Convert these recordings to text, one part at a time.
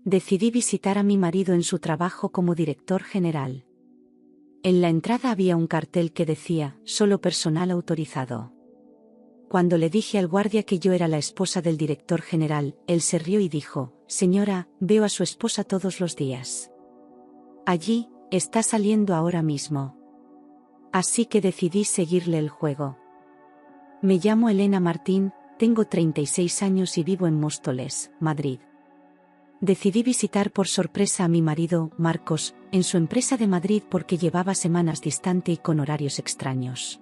Decidí visitar a mi marido en su trabajo como director general. En la entrada había un cartel que decía, solo personal autorizado. Cuando le dije al guardia que yo era la esposa del director general, él se rió y dijo, señora, veo a su esposa todos los días. Allí, está saliendo ahora mismo. Así que decidí seguirle el juego. Me llamo Elena Martín, tengo 36 años y vivo en Móstoles, Madrid. Decidí visitar por sorpresa a mi marido, Marcos, en su empresa de Madrid porque llevaba semanas distante y con horarios extraños.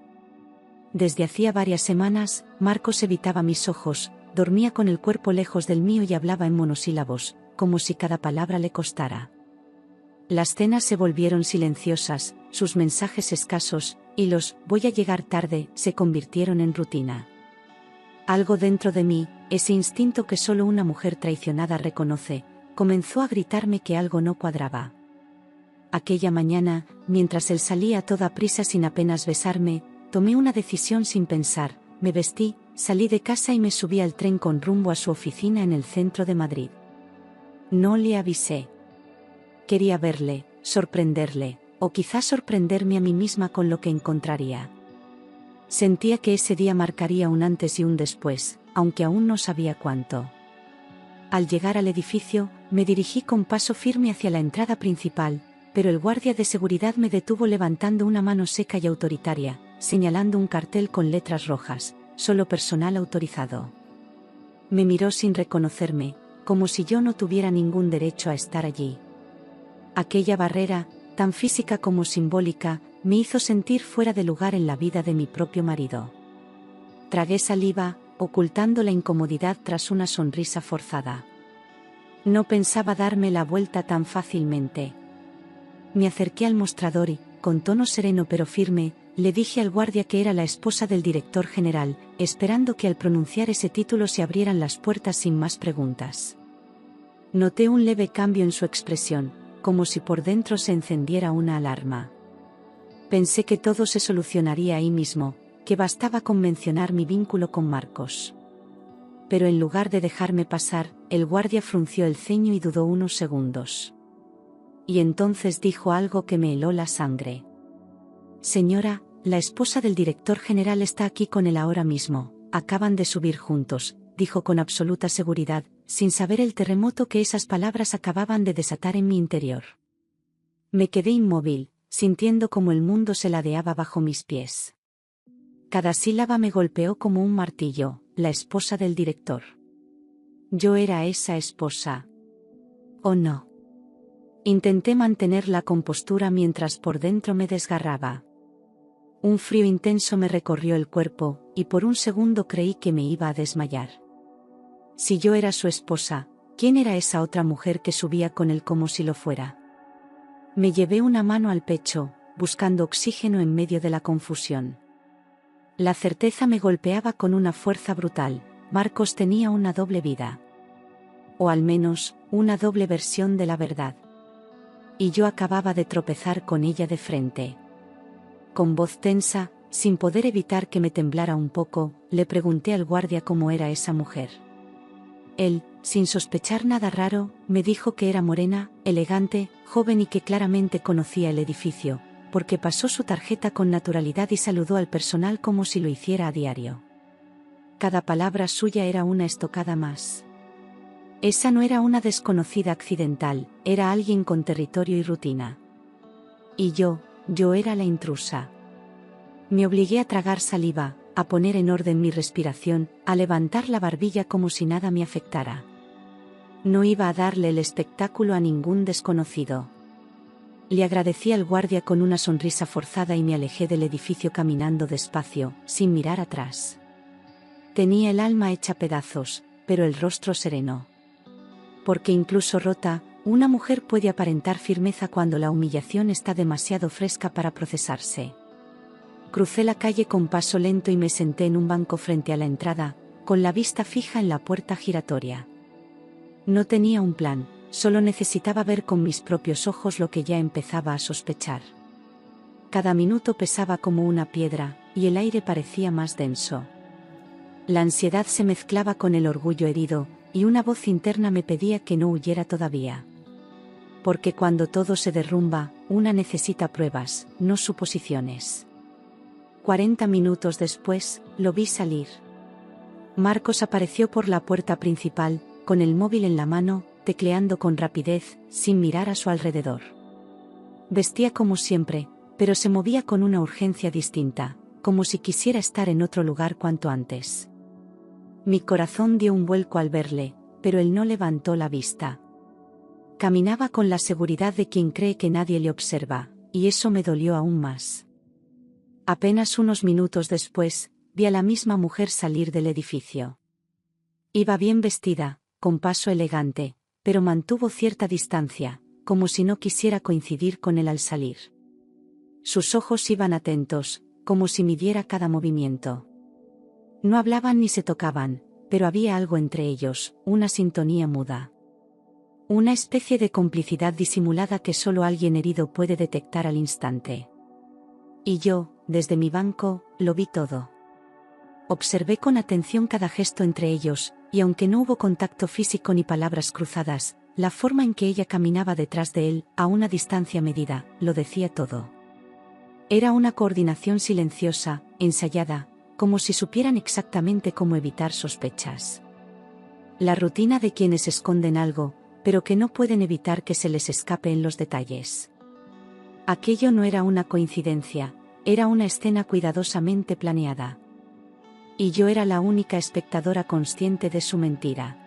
Desde hacía varias semanas, Marcos evitaba mis ojos, dormía con el cuerpo lejos del mío y hablaba en monosílabos, como si cada palabra le costara. Las cenas se volvieron silenciosas, sus mensajes escasos, y los «voy a llegar tarde» se convirtieron en rutina. Algo dentro de mí, ese instinto que solo una mujer traicionada reconoce, comenzó a gritarme que algo no cuadraba. Aquella mañana, mientras él salía a toda prisa sin apenas besarme, tomé una decisión sin pensar, me vestí, salí de casa y me subí al tren con rumbo a su oficina en el centro de Madrid. No le avisé. Quería verle, sorprenderle, o quizás sorprenderme a mí misma con lo que encontraría. Sentía que ese día marcaría un antes y un después, aunque aún no sabía cuánto. Al llegar al edificio, me dirigí con paso firme hacia la entrada principal, pero el guardia de seguridad me detuvo levantando una mano seca y autoritaria, señalando un cartel con letras rojas, solo personal autorizado. Me miró sin reconocerme, como si yo no tuviera ningún derecho a estar allí. Aquella barrera, tan física como simbólica, me hizo sentir fuera de lugar en la vida de mi propio marido. Tragué saliva, ocultando la incomodidad tras una sonrisa forzada. No pensaba darme la vuelta tan fácilmente. Me acerqué al mostrador y, con tono sereno pero firme, le dije al guardia que era la esposa del director general, esperando que al pronunciar ese título se abrieran las puertas sin más preguntas. Noté un leve cambio en su expresión, como si por dentro se encendiera una alarma. Pensé que todo se solucionaría ahí mismo, que bastaba con mencionar mi vínculo con Marcos. Pero en lugar de dejarme pasar, el guardia frunció el ceño y dudó unos segundos. Y entonces dijo algo que me heló la sangre. Señora, la esposa del director general está aquí con él ahora mismo, acaban de subir juntos, dijo con absoluta seguridad, sin saber el terremoto que esas palabras acababan de desatar en mi interior. Me quedé inmóvil, sintiendo como el mundo se ladeaba bajo mis pies. Cada sílaba me golpeó como un martillo, la esposa del director. Yo era esa esposa. ¿O no? Intenté mantener la compostura mientras por dentro me desgarraba. Un frío intenso me recorrió el cuerpo, y por un segundo creí que me iba a desmayar. Si yo era su esposa, ¿quién era esa otra mujer que subía con él como si lo fuera? Me llevé una mano al pecho, buscando oxígeno en medio de la confusión. La certeza me golpeaba con una fuerza brutal, Marcos tenía una doble vida. O al menos, una doble versión de la verdad. Y yo acababa de tropezar con ella de frente. Con voz tensa, sin poder evitar que me temblara un poco, le pregunté al guardia cómo era esa mujer. Él, sin sospechar nada raro, me dijo que era morena, elegante, joven y que claramente conocía el edificio, porque pasó su tarjeta con naturalidad y saludó al personal como si lo hiciera a diario. Cada palabra suya era una estocada más. Esa no era una desconocida accidental, era alguien con territorio y rutina. Y yo era la intrusa. Me obligué a tragar saliva, a poner en orden mi respiración, a levantar la barbilla como si nada me afectara. No iba a darle el espectáculo a ningún desconocido. Le agradecí al guardia con una sonrisa forzada y me alejé del edificio caminando despacio, sin mirar atrás. Tenía el alma hecha pedazos, pero el rostro sereno. Porque incluso rota, una mujer puede aparentar firmeza cuando la humillación está demasiado fresca para procesarse. Crucé la calle con paso lento y me senté en un banco frente a la entrada, con la vista fija en la puerta giratoria. No tenía un plan, solo necesitaba ver con mis propios ojos lo que ya empezaba a sospechar. Cada minuto pesaba como una piedra, y el aire parecía más denso. La ansiedad se mezclaba con el orgullo herido, y una voz interna me pedía que no huyera todavía. Porque cuando todo se derrumba, una necesita pruebas, no suposiciones. 40 minutos después, lo vi salir. Marcos apareció por la puerta principal, con el móvil en la mano, tecleando con rapidez, sin mirar a su alrededor. Vestía como siempre, pero se movía con una urgencia distinta, como si quisiera estar en otro lugar cuanto antes. Mi corazón dio un vuelco al verle, pero él no levantó la vista. Caminaba con la seguridad de quien cree que nadie le observa, y eso me dolió aún más. Apenas unos minutos después, vi a la misma mujer salir del edificio. Iba bien vestida, con paso elegante, pero mantuvo cierta distancia, como si no quisiera coincidir con él al salir. Sus ojos iban atentos, como si midiera cada movimiento. No hablaban ni se tocaban, pero había algo entre ellos, una sintonía muda. Una especie de complicidad disimulada que solo alguien herido puede detectar al instante. Y yo, desde mi banco, lo vi todo. Observé con atención cada gesto entre ellos, y aunque no hubo contacto físico ni palabras cruzadas, la forma en que ella caminaba detrás de él, a una distancia medida, lo decía todo. Era una coordinación silenciosa, ensayada, como si supieran exactamente cómo evitar sospechas. La rutina de quienes esconden algo, pero que no pueden evitar que se les escape en los detalles. Aquello no era una coincidencia, era una escena cuidadosamente planeada. Y yo era la única espectadora consciente de su mentira.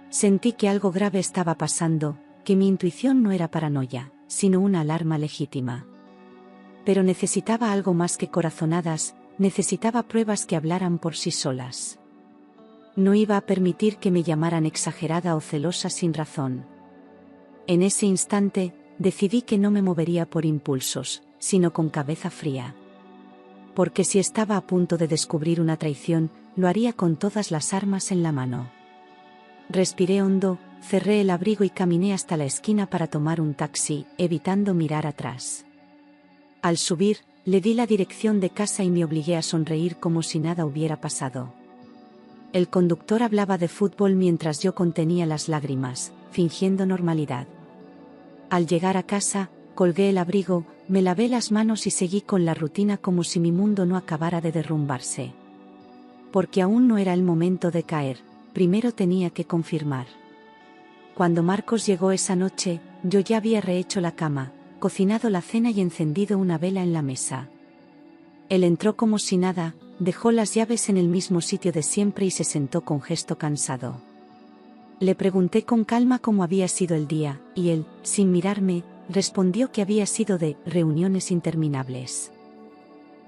Sentí que algo grave estaba pasando, que mi intuición no era paranoia, sino una alarma legítima. Pero necesitaba algo más que corazonadas, necesitaba pruebas que hablaran por sí solas. No iba a permitir que me llamaran exagerada o celosa sin razón. En ese instante, decidí que no me movería por impulsos, sino con cabeza fría. Porque si estaba a punto de descubrir una traición, lo haría con todas las armas en la mano. Respiré hondo, cerré el abrigo y caminé hasta la esquina para tomar un taxi, evitando mirar atrás. Al subir, le di la dirección de casa y me obligué a sonreír como si nada hubiera pasado. El conductor hablaba de fútbol mientras yo contenía las lágrimas, fingiendo normalidad. Al llegar a casa, colgué el abrigo, me lavé las manos y seguí con la rutina como si mi mundo no acabara de derrumbarse. Porque aún no era el momento de caer, primero tenía que confirmar. Cuando Marcos llegó esa noche, yo ya había rehecho la cama, cocinado la cena y encendido una vela en la mesa. Él entró como si nada, dejó las llaves en el mismo sitio de siempre y se sentó con gesto cansado. Le pregunté con calma cómo había sido el día, y él, sin mirarme, respondió que había sido de reuniones interminables.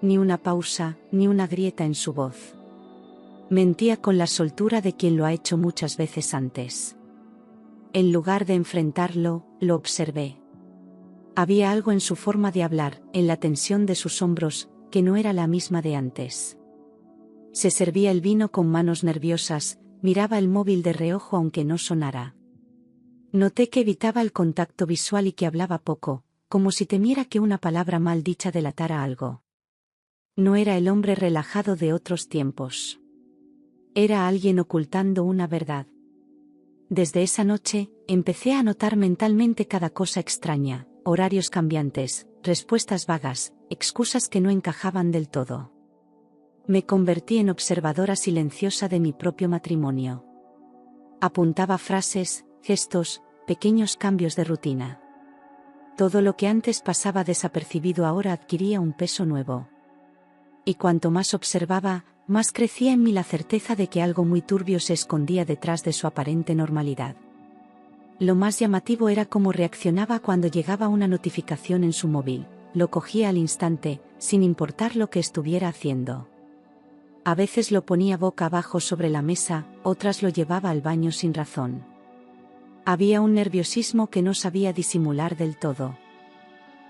Ni una pausa, ni una grieta en su voz. Mentía con la soltura de quien lo ha hecho muchas veces antes. En lugar de enfrentarlo, lo observé. Había algo en su forma de hablar, en la tensión de sus hombros, que no era la misma de antes. Se servía el vino con manos nerviosas, miraba el móvil de reojo aunque no sonara. Noté que evitaba el contacto visual y que hablaba poco, como si temiera que una palabra mal dicha delatara algo. No era el hombre relajado de otros tiempos. Era alguien ocultando una verdad. Desde esa noche, empecé a notar mentalmente cada cosa extraña, horarios cambiantes, respuestas vagas, excusas que no encajaban del todo. Me convertí en observadora silenciosa de mi propio matrimonio. Apuntaba frases, gestos, pequeños cambios de rutina. Todo lo que antes pasaba desapercibido ahora adquiría un peso nuevo. Y cuanto más observaba, más crecía en mí la certeza de que algo muy turbio se escondía detrás de su aparente normalidad. Lo más llamativo era cómo reaccionaba cuando llegaba una notificación en su móvil. Lo cogía al instante, sin importar lo que estuviera haciendo. A veces lo ponía boca abajo sobre la mesa, otras lo llevaba al baño sin razón. Había un nerviosismo que no sabía disimular del todo.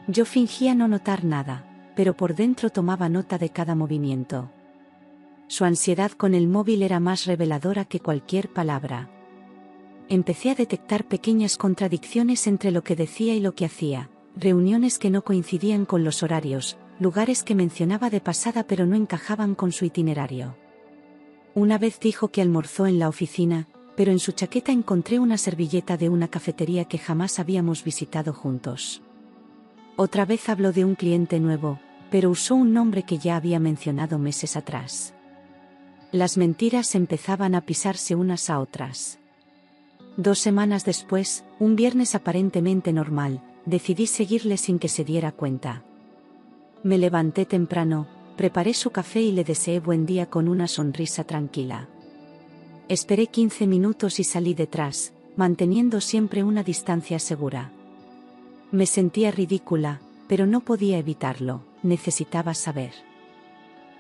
Yo fingía no notar nada, pero por dentro tomaba nota de cada movimiento. Su ansiedad con el móvil era más reveladora que cualquier palabra. Empecé a detectar pequeñas contradicciones entre lo que decía y lo que hacía, reuniones que no coincidían con los horarios, lugares que mencionaba de pasada pero no encajaban con su itinerario. Una vez dijo que almorzó en la oficina, pero en su chaqueta encontré una servilleta de una cafetería que jamás habíamos visitado juntos. Otra vez habló de un cliente nuevo, pero usó un nombre que ya había mencionado meses atrás. Las mentiras empezaban a pisarse unas a otras. 2 semanas después, un viernes aparentemente normal, decidí seguirle sin que se diera cuenta. Me levanté temprano, preparé su café y le deseé buen día con una sonrisa tranquila. Esperé 15 minutos y salí detrás, manteniendo siempre una distancia segura. Me sentía ridícula, pero no podía evitarlo, necesitaba saber.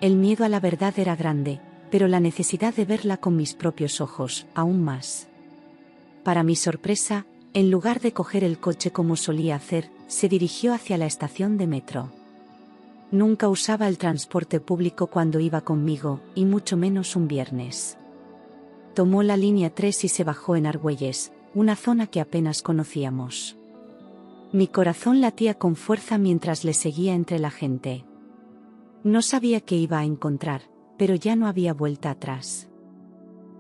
El miedo a la verdad era grande, pero la necesidad de verla con mis propios ojos, aún más. Para mi sorpresa, en lugar de coger el coche como solía hacer, se dirigió hacia la estación de metro. Nunca usaba el transporte público cuando iba conmigo, y mucho menos un viernes. Tomó la línea 3 y se bajó en Argüelles, una zona que apenas conocíamos. Mi corazón latía con fuerza mientras le seguía entre la gente. No sabía qué iba a encontrar, pero ya no había vuelta atrás.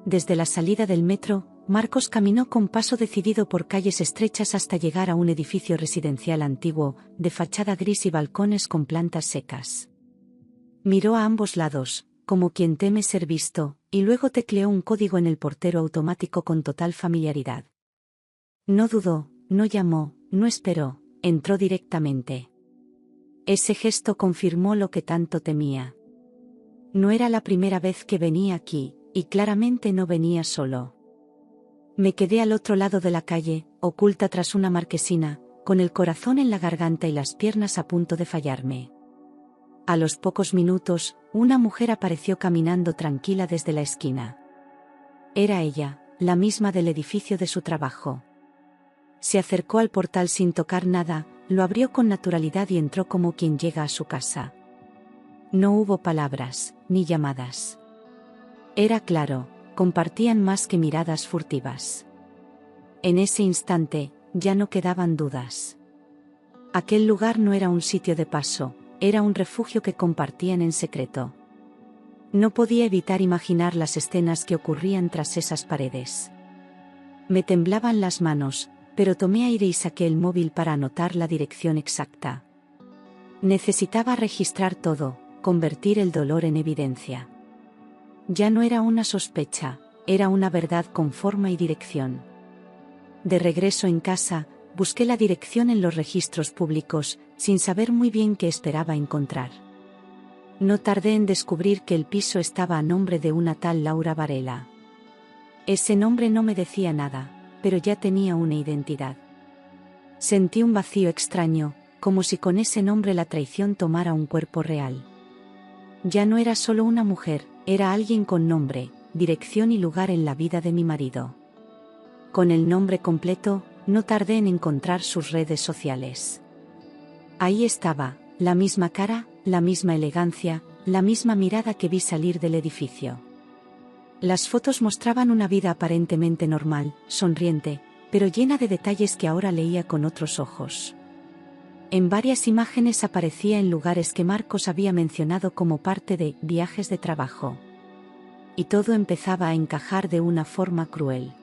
Desde la salida del metro, Marcos caminó con paso decidido por calles estrechas hasta llegar a un edificio residencial antiguo, de fachada gris y balcones con plantas secas. Miró a ambos lados, como quien teme ser visto, y luego tecleó un código en el portero automático con total familiaridad. No dudó, no llamó, no esperó, entró directamente. Ese gesto confirmó lo que tanto temía. No era la primera vez que venía aquí, y claramente no venía solo. Me quedé al otro lado de la calle, oculta tras una marquesina, con el corazón en la garganta y las piernas a punto de fallarme. A los pocos minutos, una mujer apareció caminando tranquila desde la esquina. Era ella, la misma del edificio de su trabajo. Se acercó al portal sin tocar nada, lo abrió con naturalidad y entró como quien llega a su casa. No hubo palabras, ni llamadas. Era claro, compartían más que miradas furtivas. En ese instante, ya no quedaban dudas. Aquel lugar no era un sitio de paso, era un refugio que compartían en secreto. No podía evitar imaginar las escenas que ocurrían tras esas paredes. Me temblaban las manos, pero tomé aire y saqué el móvil para anotar la dirección exacta. Necesitaba registrar todo, convertir el dolor en evidencia. Ya no era una sospecha, era una verdad con forma y dirección. De regreso en casa, busqué la dirección en los registros públicos, sin saber muy bien qué esperaba encontrar. No tardé en descubrir que el piso estaba a nombre de una tal Laura Varela. Ese nombre no me decía nada, pero ya tenía una identidad. Sentí un vacío extraño, como si con ese nombre la traición tomara un cuerpo real. Ya no era solo una mujer, era alguien con nombre, dirección y lugar en la vida de mi marido. Con el nombre completo, no tardé en encontrar sus redes sociales. Ahí estaba, la misma cara, la misma elegancia, la misma mirada que vi salir del edificio. Las fotos mostraban una vida aparentemente normal, sonriente, pero llena de detalles que ahora leía con otros ojos. En varias imágenes aparecía en lugares que Marcos había mencionado como parte de viajes de trabajo. Y todo empezaba a encajar de una forma cruel.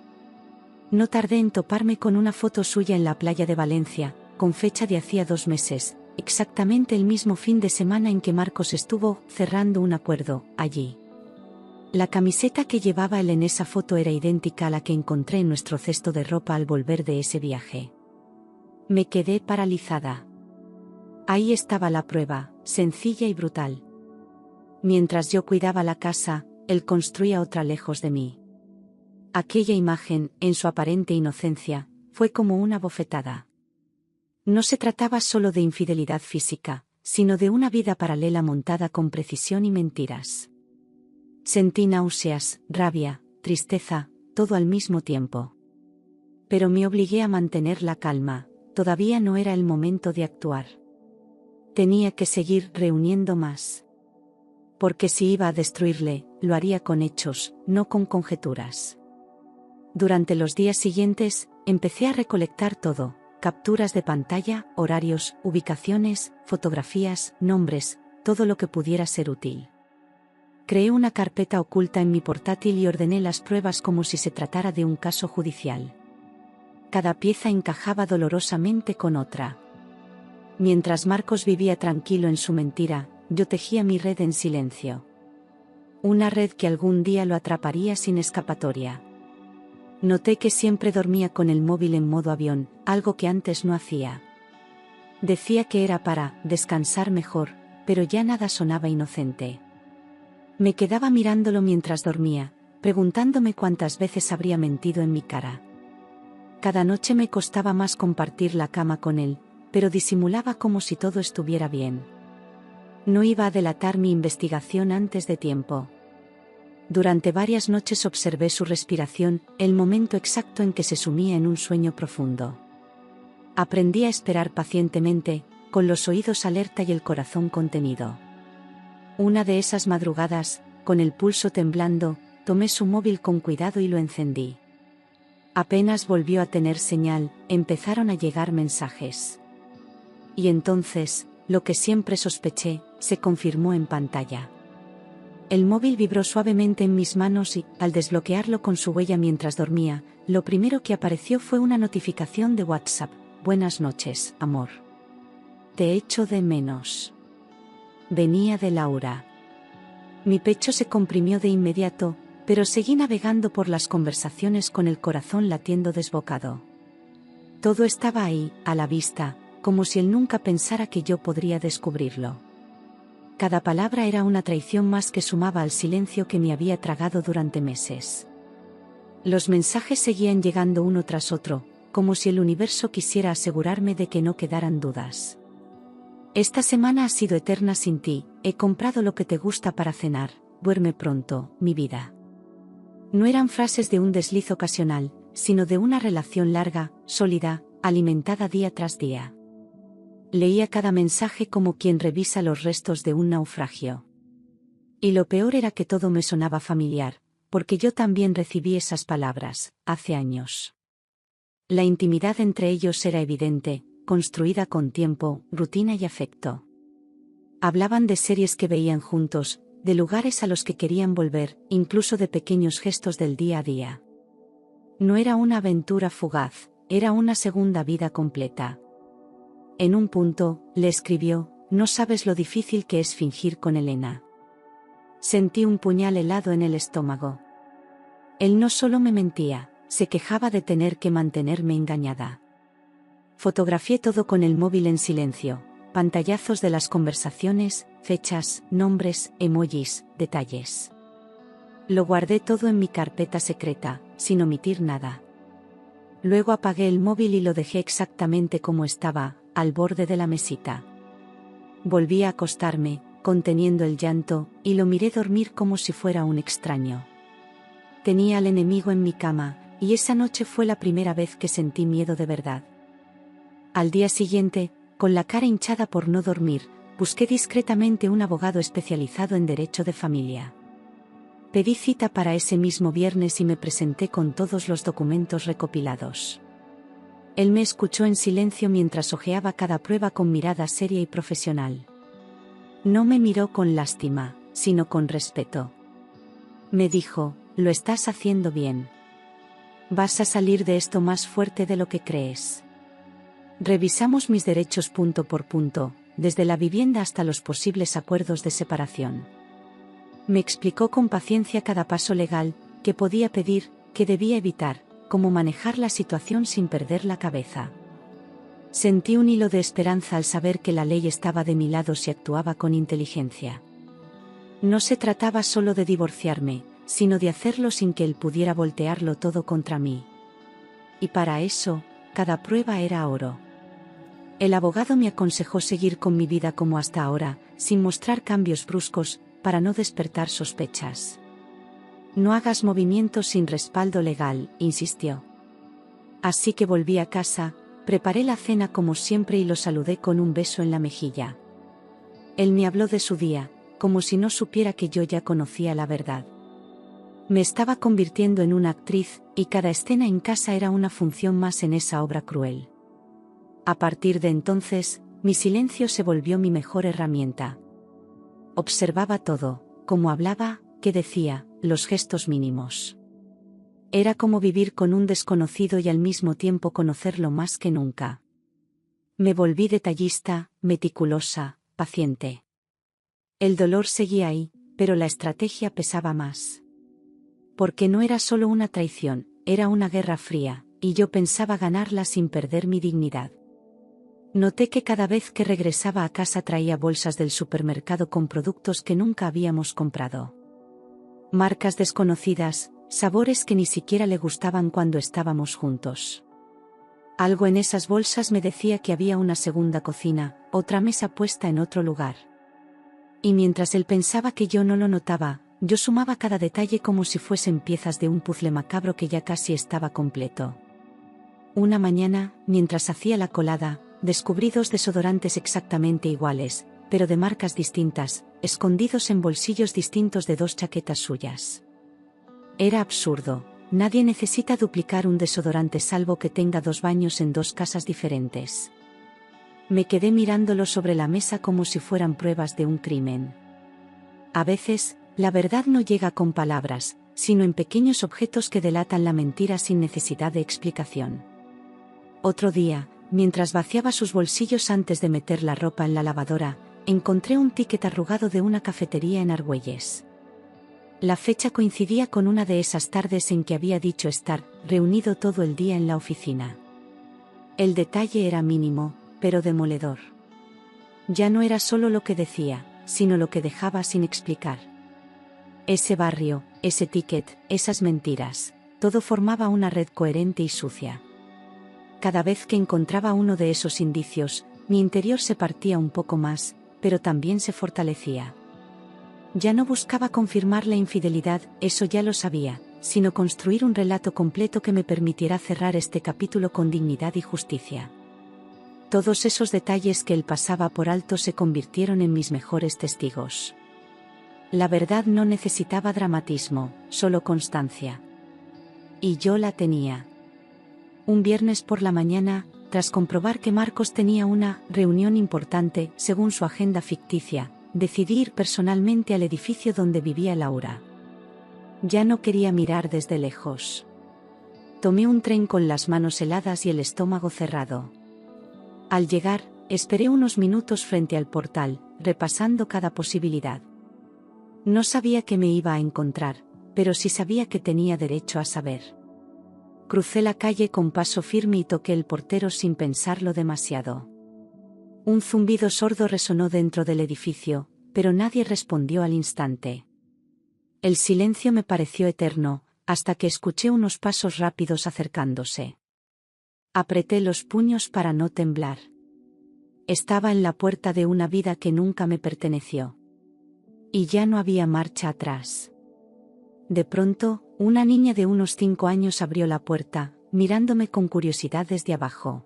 No tardé en toparme con una foto suya en la playa de Valencia, con fecha de hacía 2 meses, exactamente el mismo fin de semana en que Marcos estuvo cerrando un acuerdo, allí. La camiseta que llevaba él en esa foto era idéntica a la que encontré en nuestro cesto de ropa al volver de ese viaje. Me quedé paralizada. Ahí estaba la prueba, sencilla y brutal. Mientras yo cuidaba la casa, él construía otra lejos de mí. Aquella imagen, en su aparente inocencia, fue como una bofetada. No se trataba solo de infidelidad física, sino de una vida paralela montada con precisión y mentiras. Sentí náuseas, rabia, tristeza, todo al mismo tiempo. Pero me obligué a mantener la calma, todavía no era el momento de actuar. Tenía que seguir reuniendo más. Porque si iba a destruirle, lo haría con hechos, no con conjeturas. Durante los días siguientes, empecé a recolectar todo, capturas de pantalla, horarios, ubicaciones, fotografías, nombres, todo lo que pudiera ser útil. Creé una carpeta oculta en mi portátil y ordené las pruebas como si se tratara de un caso judicial. Cada pieza encajaba dolorosamente con otra. Mientras Marcos vivía tranquilo en su mentira, yo tejía mi red en silencio. Una red que algún día lo atraparía sin escapatoria. Noté que siempre dormía con el móvil en modo avión, algo que antes no hacía. Decía que era para descansar mejor, pero ya nada sonaba inocente. Me quedaba mirándolo mientras dormía, preguntándome cuántas veces habría mentido en mi cara. Cada noche me costaba más compartir la cama con él, pero disimulaba como si todo estuviera bien. No iba a delatar mi investigación antes de tiempo. Durante varias noches observé su respiración, el momento exacto en que se sumía en un sueño profundo. Aprendí a esperar pacientemente, con los oídos alerta y el corazón contenido. Una de esas madrugadas, con el pulso temblando, tomé su móvil con cuidado y lo encendí. Apenas volvió a tener señal, empezaron a llegar mensajes. Y entonces, lo que siempre sospeché, se confirmó en pantalla. El móvil vibró suavemente en mis manos y, al desbloquearlo con su huella mientras dormía, lo primero que apareció fue una notificación de WhatsApp. Buenas noches, amor. Te echo de menos. Venía de Laura. Mi pecho se comprimió de inmediato, pero seguí navegando por las conversaciones con el corazón latiendo desbocado. Todo estaba ahí, a la vista, como si él nunca pensara que yo podría descubrirlo. Cada palabra era una traición más que sumaba al silencio que me había tragado durante meses. Los mensajes seguían llegando uno tras otro, como si el universo quisiera asegurarme de que no quedaran dudas. Esta semana ha sido eterna sin ti, he comprado lo que te gusta para cenar, duerme pronto, mi vida. No eran frases de un desliz ocasional, sino de una relación larga, sólida, alimentada día tras día. Leía cada mensaje como quien revisa los restos de un naufragio. Y lo peor era que todo me sonaba familiar, porque yo también recibí esas palabras, hace años. La intimidad entre ellos era evidente, construida con tiempo, rutina y afecto. Hablaban de series que veían juntos, de lugares a los que querían volver, incluso de pequeños gestos del día a día. No era una aventura fugaz, era una segunda vida completa. En un punto, le escribió, no sabes lo difícil que es fingir con Elena. Sentí un puñal helado en el estómago. Él no solo me mentía, se quejaba de tener que mantenerme engañada. Fotografié todo con el móvil en silencio, pantallazos de las conversaciones, fechas, nombres, emojis, detalles. Lo guardé todo en mi carpeta secreta, sin omitir nada. Luego apagué el móvil y lo dejé exactamente como estaba, al borde de la mesita. Volví a acostarme, conteniendo el llanto, y lo miré dormir como si fuera un extraño. Tenía al enemigo en mi cama, y esa noche fue la primera vez que sentí miedo de verdad. Al día siguiente, con la cara hinchada por no dormir, busqué discretamente un abogado especializado en derecho de familia. Pedí cita para ese mismo viernes y me presenté con todos los documentos recopilados. Él me escuchó en silencio mientras hojeaba cada prueba con mirada seria y profesional. No me miró con lástima, sino con respeto. Me dijo, lo estás haciendo bien. Vas a salir de esto más fuerte de lo que crees. Revisamos mis derechos punto por punto, desde la vivienda hasta los posibles acuerdos de separación. Me explicó con paciencia cada paso legal, qué podía pedir, qué debía evitar, cómo manejar la situación sin perder la cabeza. Sentí un hilo de esperanza al saber que la ley estaba de mi lado si actuaba con inteligencia. No se trataba solo de divorciarme, sino de hacerlo sin que él pudiera voltearlo todo contra mí. Y para eso, cada prueba era oro. El abogado me aconsejó seguir con mi vida como hasta ahora, sin mostrar cambios bruscos, para no despertar sospechas. No hagas movimientos sin respaldo legal, insistió. Así que volví a casa, preparé la cena como siempre y lo saludé con un beso en la mejilla. Él me habló de su día, como si no supiera que yo ya conocía la verdad. Me estaba convirtiendo en una actriz, y cada escena en casa era una función más en esa obra cruel. A partir de entonces, mi silencio se volvió mi mejor herramienta. Observaba todo, cómo hablaba, qué decía, los gestos mínimos. Era como vivir con un desconocido y al mismo tiempo conocerlo más que nunca. Me volví detallista, meticulosa, paciente. El dolor seguía ahí, pero la estrategia pesaba más. Porque no era solo una traición, era una guerra fría, y yo pensaba ganarla sin perder mi dignidad. Noté que cada vez que regresaba a casa traía bolsas del supermercado con productos que nunca habíamos comprado. Marcas desconocidas, sabores que ni siquiera le gustaban cuando estábamos juntos. Algo en esas bolsas me decía que había una segunda cocina, otra mesa puesta en otro lugar. Y mientras él pensaba que yo no lo notaba, yo sumaba cada detalle como si fuesen piezas de un puzzle macabro que ya casi estaba completo. Una mañana, mientras hacía la colada, descubrí 2 desodorantes exactamente iguales, pero de marcas distintas, escondidos en bolsillos distintos de 2 chaquetas suyas. Era absurdo, nadie necesita duplicar un desodorante salvo que tenga 2 baños en 2 casas diferentes. Me quedé mirándolo sobre la mesa como si fueran pruebas de un crimen. A veces, la verdad no llega con palabras, sino en pequeños objetos que delatan la mentira sin necesidad de explicación. Otro día, mientras vaciaba sus bolsillos antes de meter la ropa en la lavadora, encontré un ticket arrugado de una cafetería en Argüelles. La fecha coincidía con una de esas tardes en que había dicho estar reunido todo el día en la oficina. El detalle era mínimo, pero demoledor. Ya no era solo lo que decía, sino lo que dejaba sin explicar. Ese barrio, ese ticket, esas mentiras, todo formaba una red coherente y sucia. Cada vez que encontraba uno de esos indicios, mi interior se partía un poco más, pero también se fortalecía. Ya no buscaba confirmar la infidelidad, eso ya lo sabía, sino construir un relato completo que me permitiera cerrar este capítulo con dignidad y justicia. Todos esos detalles que él pasaba por alto se convirtieron en mis mejores testigos. La verdad no necesitaba dramatismo, solo constancia. Y yo la tenía. Un viernes por la mañana, tras comprobar que Marcos tenía una reunión importante, según su agenda ficticia, decidí ir personalmente al edificio donde vivía Laura. Ya no quería mirar desde lejos. Tomé un tren con las manos heladas y el estómago cerrado. Al llegar, esperé unos minutos frente al portal, repasando cada posibilidad. No sabía qué me iba a encontrar, pero sí sabía que tenía derecho a saber. Crucé la calle con paso firme y toqué el portero sin pensarlo demasiado. Un zumbido sordo resonó dentro del edificio, pero nadie respondió al instante. El silencio me pareció eterno, hasta que escuché unos pasos rápidos acercándose. Apreté los puños para no temblar. Estaba en la puerta de una vida que nunca me perteneció. Y ya no había marcha atrás. De pronto, una niña de unos 5 años abrió la puerta, mirándome con curiosidad desde abajo.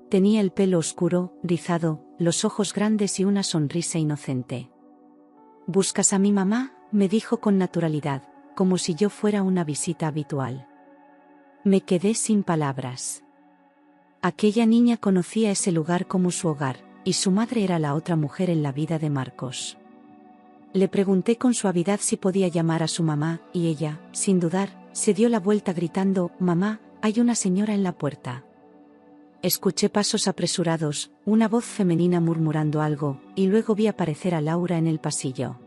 Tenía el pelo oscuro, rizado, los ojos grandes y una sonrisa inocente. «¿Buscas a mi mamá?», me dijo con naturalidad, como si yo fuera una visita habitual. Me quedé sin palabras. Aquella niña conocía ese lugar como su hogar, y su madre era la otra mujer en la vida de Marcos. Le pregunté con suavidad si podía llamar a su mamá, y ella, sin dudar, se dio la vuelta gritando: «Mamá, hay una señora en la puerta». Escuché pasos apresurados, una voz femenina murmurando algo, y luego vi aparecer a Laura en el pasillo.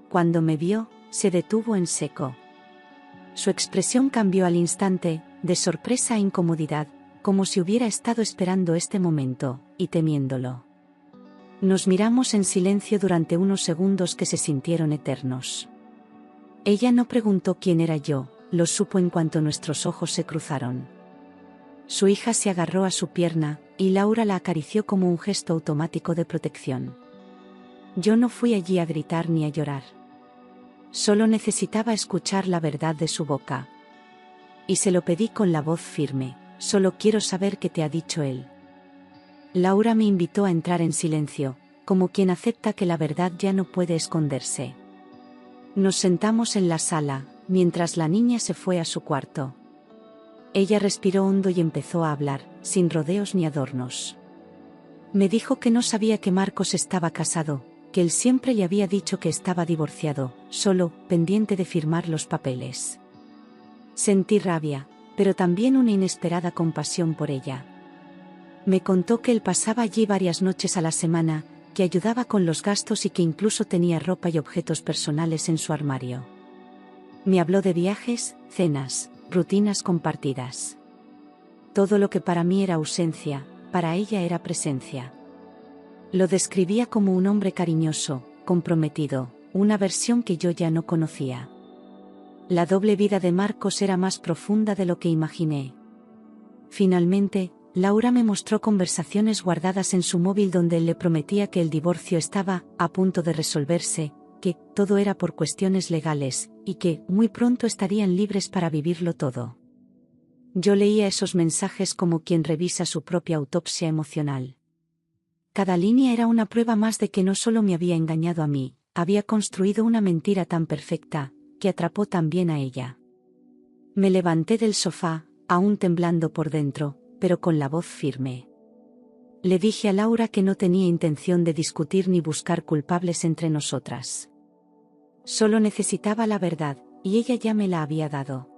Cuando me vio, se detuvo en seco. Su expresión cambió al instante, de sorpresa a incomodidad, como si hubiera estado esperando este momento, y temiéndolo. Nos miramos en silencio durante unos segundos que se sintieron eternos. Ella no preguntó quién era yo, lo supo en cuanto nuestros ojos se cruzaron. Su hija se agarró a su pierna, y Laura la acarició como un gesto automático de protección. Yo no fui allí a gritar ni a llorar. Solo necesitaba escuchar la verdad de su boca. Y se lo pedí con la voz firme: «Solo quiero saber qué te ha dicho él». Laura me invitó a entrar en silencio, como quien acepta que la verdad ya no puede esconderse. Nos sentamos en la sala, mientras la niña se fue a su cuarto. Ella respiró hondo y empezó a hablar, sin rodeos ni adornos. Me dijo que no sabía que Marcos estaba casado, que él siempre le había dicho que estaba divorciado, solo, pendiente de firmar los papeles. Sentí rabia, pero también una inesperada compasión por ella. Me contó que él pasaba allí varias noches a la semana, que ayudaba con los gastos y que incluso tenía ropa y objetos personales en su armario. Me habló de viajes, cenas, rutinas compartidas. Todo lo que para mí era ausencia, para ella era presencia. Lo describía como un hombre cariñoso, comprometido, una versión que yo ya no conocía. La doble vida de Marcos era más profunda de lo que imaginé. Finalmente, Laura me mostró conversaciones guardadas en su móvil donde él le prometía que el divorcio estaba a punto de resolverse, que todo era por cuestiones legales, y que muy pronto estarían libres para vivirlo todo. Yo leía esos mensajes como quien revisa su propia autopsia emocional. Cada línea era una prueba más de que no solo me había engañado a mí, había construido una mentira tan perfecta, que atrapó también a ella. Me levanté del sofá, aún temblando por dentro, pero con la voz firme. Le dije a Laura que no tenía intención de discutir ni buscar culpables entre nosotras. Solo necesitaba la verdad, y ella ya me la había dado.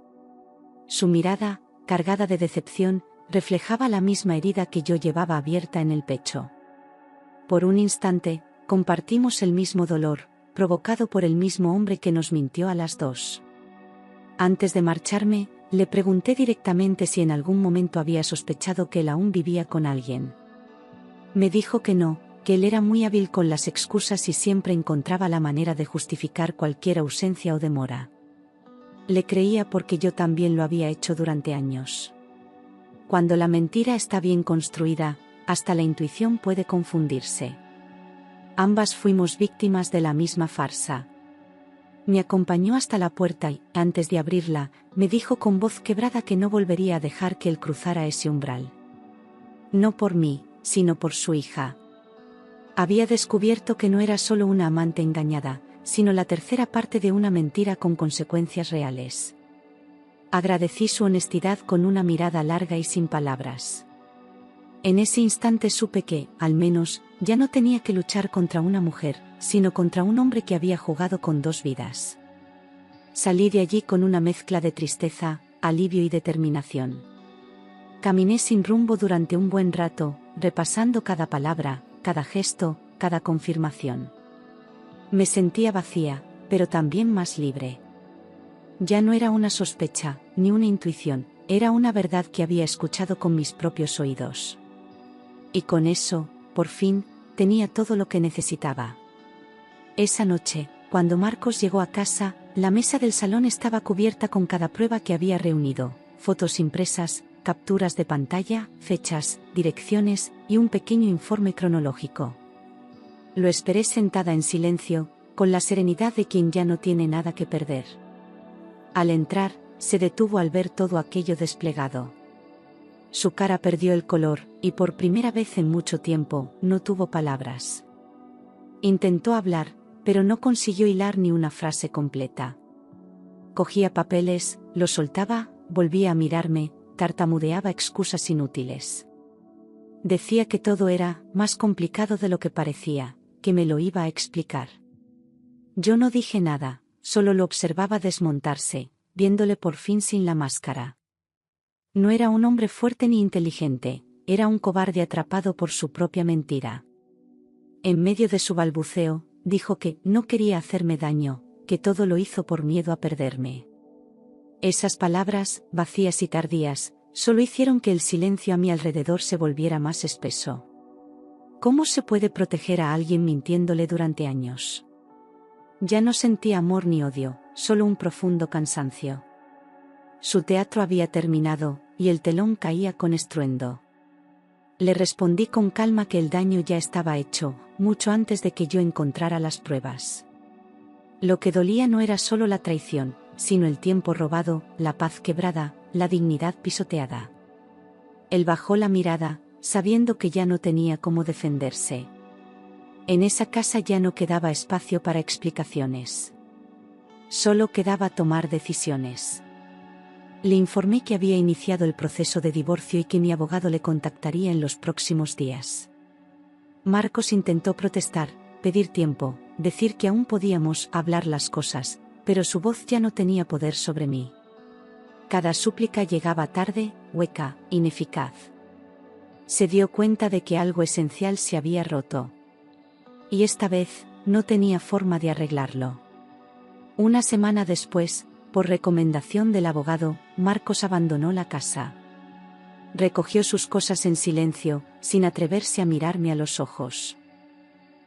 Su mirada, cargada de decepción, reflejaba la misma herida que yo llevaba abierta en el pecho. Por un instante, compartimos el mismo dolor, provocado por el mismo hombre que nos mintió a las dos. Antes de marcharme, le pregunté directamente si en algún momento había sospechado que él aún vivía con alguien. Me dijo que no, que él era muy hábil con las excusas y siempre encontraba la manera de justificar cualquier ausencia o demora. Le creía porque yo también lo había hecho durante años. Cuando la mentira está bien construida, hasta la intuición puede confundirse. Ambas fuimos víctimas de la misma farsa. Me acompañó hasta la puerta y, antes de abrirla, me dijo con voz quebrada que no volvería a dejar que él cruzara ese umbral. No por mí, sino por su hija. Había descubierto que no era solo una amante engañada, sino la tercera parte de una mentira con consecuencias reales. Agradecí su honestidad con una mirada larga y sin palabras. En ese instante supe que, al menos, ya no tenía que luchar contra una mujer, sino contra un hombre que había jugado con dos vidas. Salí de allí con una mezcla de tristeza, alivio y determinación. Caminé sin rumbo durante un buen rato, repasando cada palabra, cada gesto, cada confirmación. Me sentía vacía, pero también más libre. Ya no era una sospecha, ni una intuición, era una verdad que había escuchado con mis propios oídos. Y con eso, por fin, tenía todo lo que necesitaba. Esa noche, cuando Marcos llegó a casa, la mesa del salón estaba cubierta con cada prueba que había reunido, fotos impresas, capturas de pantalla, fechas, direcciones, y un pequeño informe cronológico. Lo esperé sentada en silencio, con la serenidad de quien ya no tiene nada que perder. Al entrar, se detuvo al ver todo aquello desplegado. Su cara perdió el color, y por primera vez en mucho tiempo, no tuvo palabras. Intentó hablar, pero no consiguió hilar ni una frase completa. Cogía papeles, los soltaba, volvía a mirarme, tartamudeaba excusas inútiles. Decía que todo era más complicado de lo que parecía, que me lo iba a explicar. Yo no dije nada, solo lo observaba desmontarse, viéndole por fin sin la máscara. No era un hombre fuerte ni inteligente, era un cobarde atrapado por su propia mentira. En medio de su balbuceo, dijo que no quería hacerme daño, que todo lo hizo por miedo a perderme. Esas palabras, vacías y tardías, solo hicieron que el silencio a mi alrededor se volviera más espeso. ¿Cómo se puede proteger a alguien mintiéndole durante años? Ya no sentía amor ni odio, solo un profundo cansancio. Su teatro había terminado, y el telón caía con estruendo. Le respondí con calma que el daño ya estaba hecho, mucho antes de que yo encontrara las pruebas. Lo que dolía no era solo la traición, sino el tiempo robado, la paz quebrada, la dignidad pisoteada. Él bajó la mirada, sabiendo que ya no tenía cómo defenderse. En esa casa ya no quedaba espacio para explicaciones. Solo quedaba tomar decisiones. Le informé que había iniciado el proceso de divorcio y que mi abogado le contactaría en los próximos días. Marcos intentó protestar, pedir tiempo, decir que aún podíamos hablar las cosas, pero su voz ya no tenía poder sobre mí. Cada súplica llegaba tarde, hueca, ineficaz. Se dio cuenta de que algo esencial se había roto. Y esta vez, no tenía forma de arreglarlo. Una semana después, por recomendación del abogado, Marcos abandonó la casa. Recogió sus cosas en silencio, sin atreverse a mirarme a los ojos.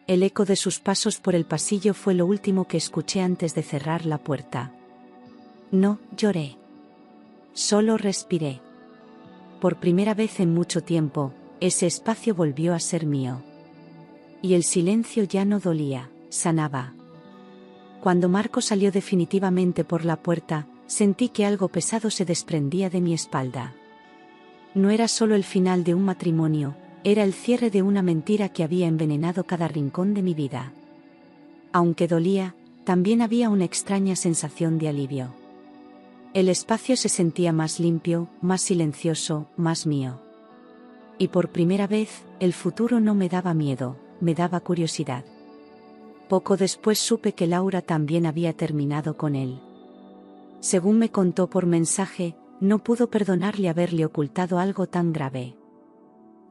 El eco de sus pasos por el pasillo fue lo último que escuché antes de cerrar la puerta. No lloré. Solo respiré. Por primera vez en mucho tiempo, ese espacio volvió a ser mío. Y el silencio ya no dolía, sanaba. Cuando Marcos salió definitivamente por la puerta, sentí que algo pesado se desprendía de mi espalda. No era solo el final de un matrimonio, era el cierre de una mentira que había envenenado cada rincón de mi vida. Aunque dolía, también había una extraña sensación de alivio. El espacio se sentía más limpio, más silencioso, más mío. Y por primera vez, el futuro no me daba miedo, me daba curiosidad. Poco después supe que Laura también había terminado con él. Según me contó por mensaje, no pudo perdonarle haberle ocultado algo tan grave.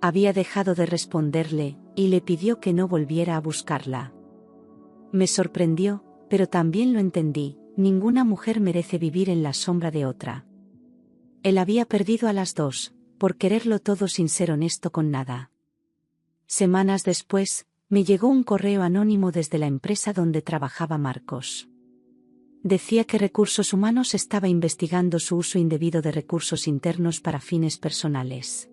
Había dejado de responderle, y le pidió que no volviera a buscarla. Me sorprendió, pero también lo entendí, ninguna mujer merece vivir en la sombra de otra. Él había perdido a las dos, por quererlo todo sin ser honesto con nada. Semanas después, me llegó un correo anónimo desde la empresa donde trabajaba Marcos. Decía que Recursos Humanos estaba investigando su uso indebido de recursos internos para fines personales.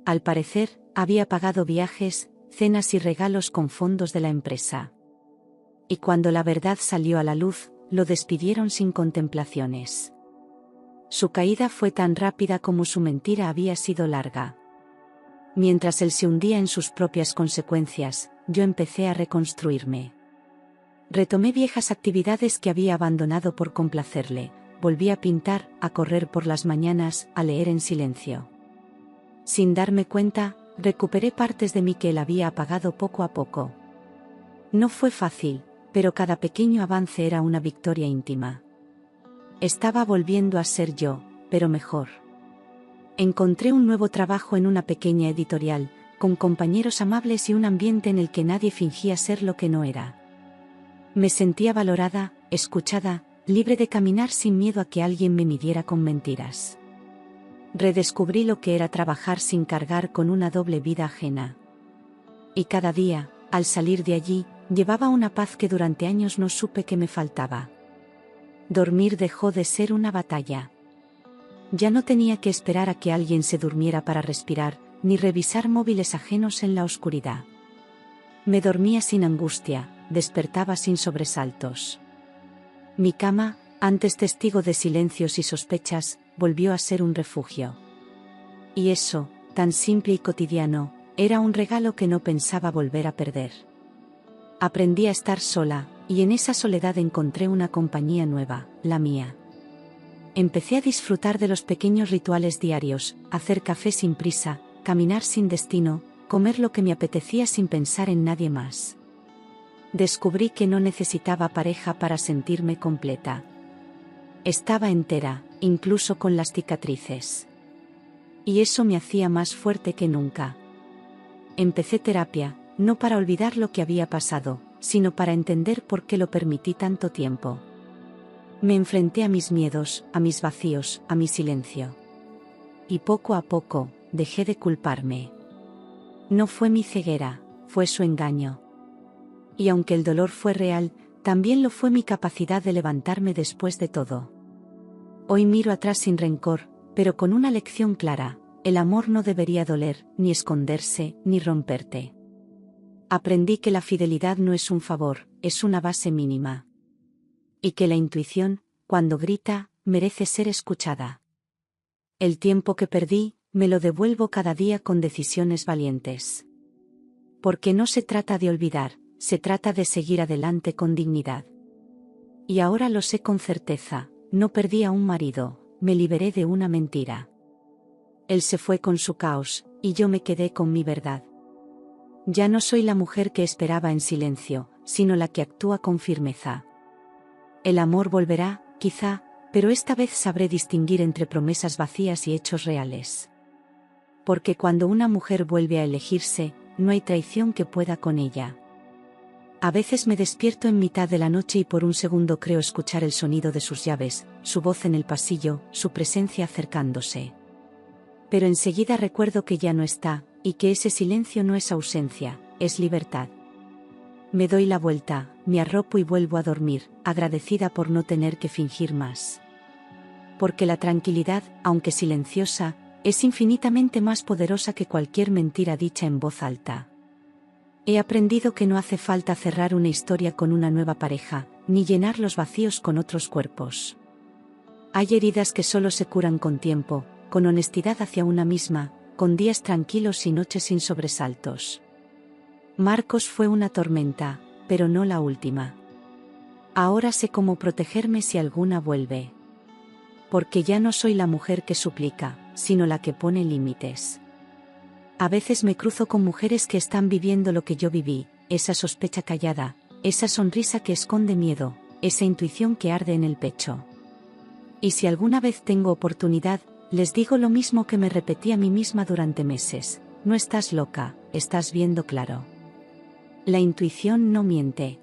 Al parecer, había pagado viajes, cenas y regalos con fondos de la empresa. Y cuando la verdad salió a la luz, lo despidieron sin contemplaciones. Su caída fue tan rápida como su mentira había sido larga. Mientras él se hundía en sus propias consecuencias, yo empecé a reconstruirme. Retomé viejas actividades que había abandonado por complacerle, volví a pintar, a correr por las mañanas, a leer en silencio. Sin darme cuenta, recuperé partes de mí que él había apagado poco a poco. No fue fácil, pero cada pequeño avance era una victoria íntima. Estaba volviendo a ser yo, pero mejor. Encontré un nuevo trabajo en una pequeña editorial, con compañeros amables y un ambiente en el que nadie fingía ser lo que no era. Me sentía valorada, escuchada, libre de caminar sin miedo a que alguien me midiera con mentiras. Redescubrí lo que era trabajar sin cargar con una doble vida ajena. Y cada día, al salir de allí, llevaba una paz que durante años no supe que me faltaba. Dormir dejó de ser una batalla. Ya no tenía que esperar a que alguien se durmiera para respirar, ni revisar móviles ajenos en la oscuridad. Me dormía sin angustia, despertaba sin sobresaltos. Mi cama, antes testigo de silencios y sospechas, volvió a ser un refugio. Y eso, tan simple y cotidiano, era un regalo que no pensaba volver a perder. Aprendí a estar sola, y en esa soledad encontré una compañía nueva, la mía. Empecé a disfrutar de los pequeños rituales diarios, hacer café sin prisa, caminar sin destino, comer lo que me apetecía sin pensar en nadie más. Descubrí que no necesitaba pareja para sentirme completa. Estaba entera, incluso con las cicatrices. Y eso me hacía más fuerte que nunca. Empecé terapia, no para olvidar lo que había pasado, sino para entender por qué lo permití tanto tiempo. Me enfrenté a mis miedos, a mis vacíos, a mi silencio. Y poco a poco, dejé de culparme. No fue mi ceguera, fue su engaño. Y aunque el dolor fue real, también lo fue mi capacidad de levantarme después de todo. Hoy miro atrás sin rencor, pero con una lección clara: el amor no debería doler, ni esconderse, ni romperte. Aprendí que la fidelidad no es un favor, es una base mínima. Y que la intuición, cuando grita, merece ser escuchada. El tiempo que perdí, me lo devuelvo cada día con decisiones valientes. Porque no se trata de olvidar, se trata de seguir adelante con dignidad. Y ahora lo sé con certeza, no perdí a un marido, me liberé de una mentira. Él se fue con su caos, y yo me quedé con mi verdad. Ya no soy la mujer que esperaba en silencio, sino la que actúa con firmeza. El amor volverá, quizá, pero esta vez sabré distinguir entre promesas vacías y hechos reales. Porque cuando una mujer vuelve a elegirse, no hay traición que pueda con ella. A veces me despierto en mitad de la noche y por un segundo creo escuchar el sonido de sus llaves, su voz en el pasillo, su presencia acercándose. Pero enseguida recuerdo que ya no está, y que ese silencio no es ausencia, es libertad. Me doy la vuelta, me arropo y vuelvo a dormir, agradecida por no tener que fingir más. Porque la tranquilidad, aunque silenciosa, es infinitamente más poderosa que cualquier mentira dicha en voz alta. He aprendido que no hace falta cerrar una historia con una nueva pareja, ni llenar los vacíos con otros cuerpos. Hay heridas que solo se curan con tiempo, con honestidad hacia una misma, con días tranquilos y noches sin sobresaltos. Marcos fue una tormenta, pero no la última. Ahora sé cómo protegerme si alguna vuelve. Porque ya no soy la mujer que suplica, sino la que pone límites. A veces me cruzo con mujeres que están viviendo lo que yo viví, esa sospecha callada, esa sonrisa que esconde miedo, esa intuición que arde en el pecho. Y si alguna vez tengo oportunidad, les digo lo mismo que me repetí a mí misma durante meses: no estás loca, estás viendo claro. La intuición no miente.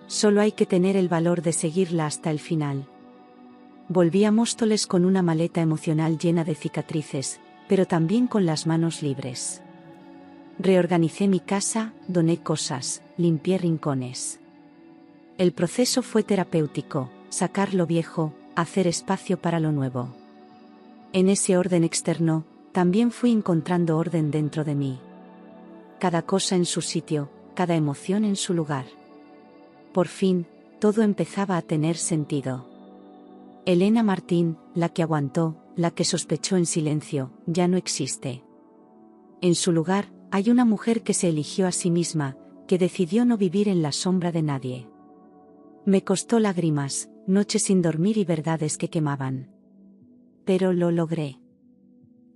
Solo hay que tener el valor de seguirla hasta el final. Volví a Móstoles con una maleta emocional llena de cicatrices, pero también con las manos libres. Reorganicé mi casa, doné cosas, limpié rincones. El proceso fue terapéutico: sacar lo viejo, hacer espacio para lo nuevo. En ese orden externo, también fui encontrando orden dentro de mí. Cada cosa en su sitio, cada emoción en su lugar. Por fin, todo empezaba a tener sentido. Elena Martín, la que aguantó, la que sospechó en silencio, ya no existe. En su lugar, hay una mujer que se eligió a sí misma, que decidió no vivir en la sombra de nadie. Me costó lágrimas, noches sin dormir y verdades que quemaban. Pero lo logré.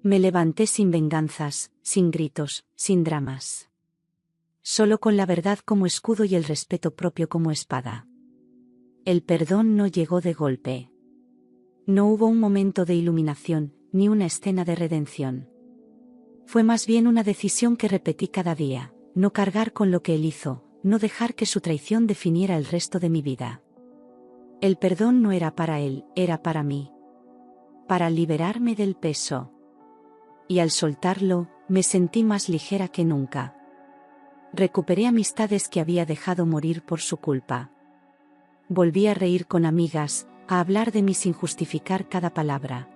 Me levanté sin venganzas, sin gritos, sin dramas. Solo con la verdad como escudo y el respeto propio como espada. El perdón no llegó de golpe. No hubo un momento de iluminación, ni una escena de redención. Fue más bien una decisión que repetí cada día: no cargar con lo que él hizo, no dejar que su traición definiera el resto de mi vida. El perdón no era para él, era para mí. Para liberarme del peso. Y al soltarlo, me sentí más ligera que nunca. Recuperé amistades que había dejado morir por su culpa. Volví a reír con amigas, a hablar de mí sin justificar cada palabra.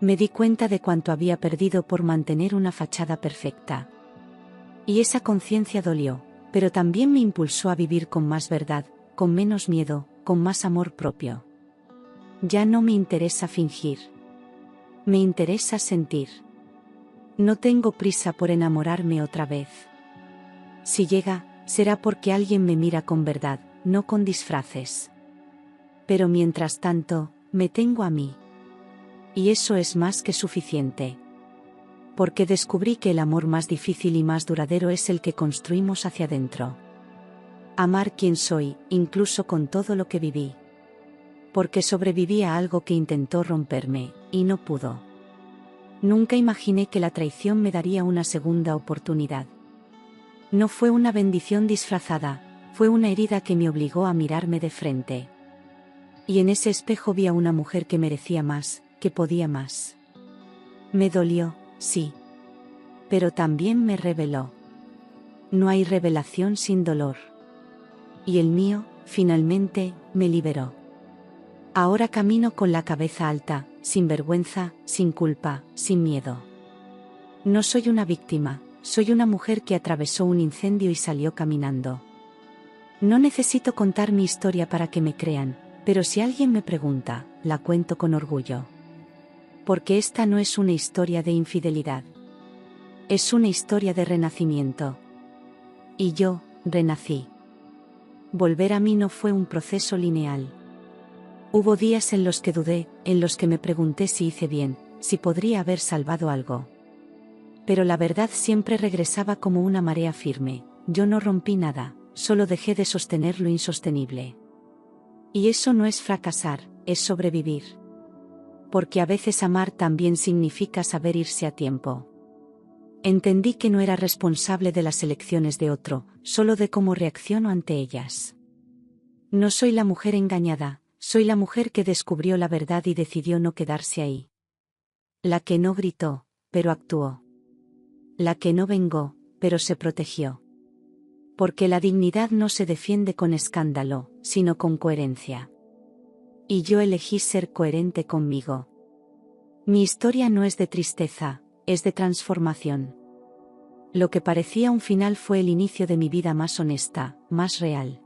Me di cuenta de cuánto había perdido por mantener una fachada perfecta. Y esa conciencia dolió, pero también me impulsó a vivir con más verdad, con menos miedo, con más amor propio. Ya no me interesa fingir. Me interesa sentir. No tengo prisa por enamorarme otra vez. Si llega, será porque alguien me mira con verdad, no con disfraces. Pero mientras tanto, me tengo a mí. Y eso es más que suficiente. Porque descubrí que el amor más difícil y más duradero es el que construimos hacia adentro. Amar quien soy, incluso con todo lo que viví. Porque sobreviví a algo que intentó romperme, y no pudo. Nunca imaginé que la traición me daría una segunda oportunidad. No fue una bendición disfrazada, fue una herida que me obligó a mirarme de frente. Y en ese espejo vi a una mujer que merecía más, que podía más. Me dolió, sí. Pero también me reveló. No hay revelación sin dolor. Y el mío, finalmente, me liberó. Ahora camino con la cabeza alta, sin vergüenza, sin culpa, sin miedo. No soy una víctima, soy una mujer que atravesó un incendio y salió caminando. No necesito contar mi historia para que me crean, pero si alguien me pregunta, la cuento con orgullo. Porque esta no es una historia de infidelidad. Es una historia de renacimiento. Y yo, renací. Volver a mí no fue un proceso lineal. Hubo días en los que dudé, en los que me pregunté si hice bien, si podría haber salvado algo. Pero la verdad siempre regresaba como una marea firme. Yo no rompí nada, solo dejé de sostener lo insostenible. Y eso no es fracasar, es sobrevivir. Porque a veces amar también significa saber irse a tiempo. Entendí que no era responsable de las elecciones de otro, solo de cómo reacciono ante ellas. No soy la mujer engañada, soy la mujer que descubrió la verdad y decidió no quedarse ahí. La que no gritó, pero actuó. La que no vengó, pero se protegió. Porque la dignidad no se defiende con escándalo, sino con coherencia. Y yo elegí ser coherente conmigo. Mi historia no es de tristeza, es de transformación. Lo que parecía un final fue el inicio de mi vida más honesta, más real.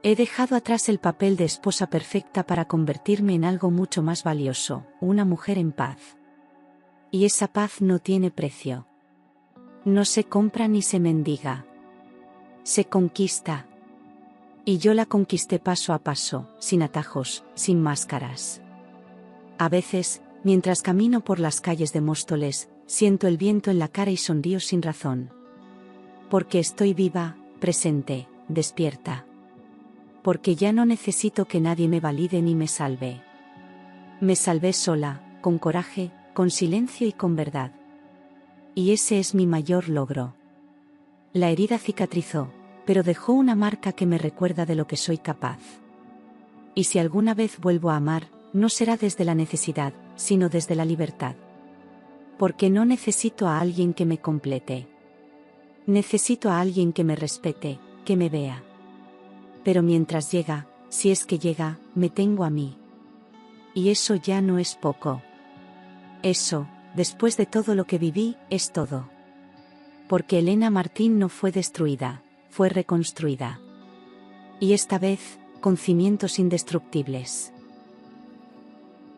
He dejado atrás el papel de esposa perfecta para convertirme en algo mucho más valioso, una mujer en paz. Y esa paz no tiene precio. No se compra ni se mendiga. Se conquista. Y yo la conquisté paso a paso, sin atajos, sin máscaras. A veces, mientras camino por las calles de Móstoles, siento el viento en la cara y sonrío sin razón. Porque estoy viva, presente, despierta. Porque ya no necesito que nadie me valide ni me salve. Me salvé sola, con coraje, con silencio y con verdad. Y ese es mi mayor logro. La herida cicatrizó, pero dejó una marca que me recuerda de lo que soy capaz. Y si alguna vez vuelvo a amar, no será desde la necesidad, sino desde la libertad. Porque no necesito a alguien que me complete. Necesito a alguien que me respete, que me vea. Pero mientras llega, si es que llega, me tengo a mí. Y eso ya no es poco. Eso, después de todo lo que viví, es todo. Porque Elena Martín no fue destruida, fue reconstruida. Y esta vez, con cimientos indestructibles.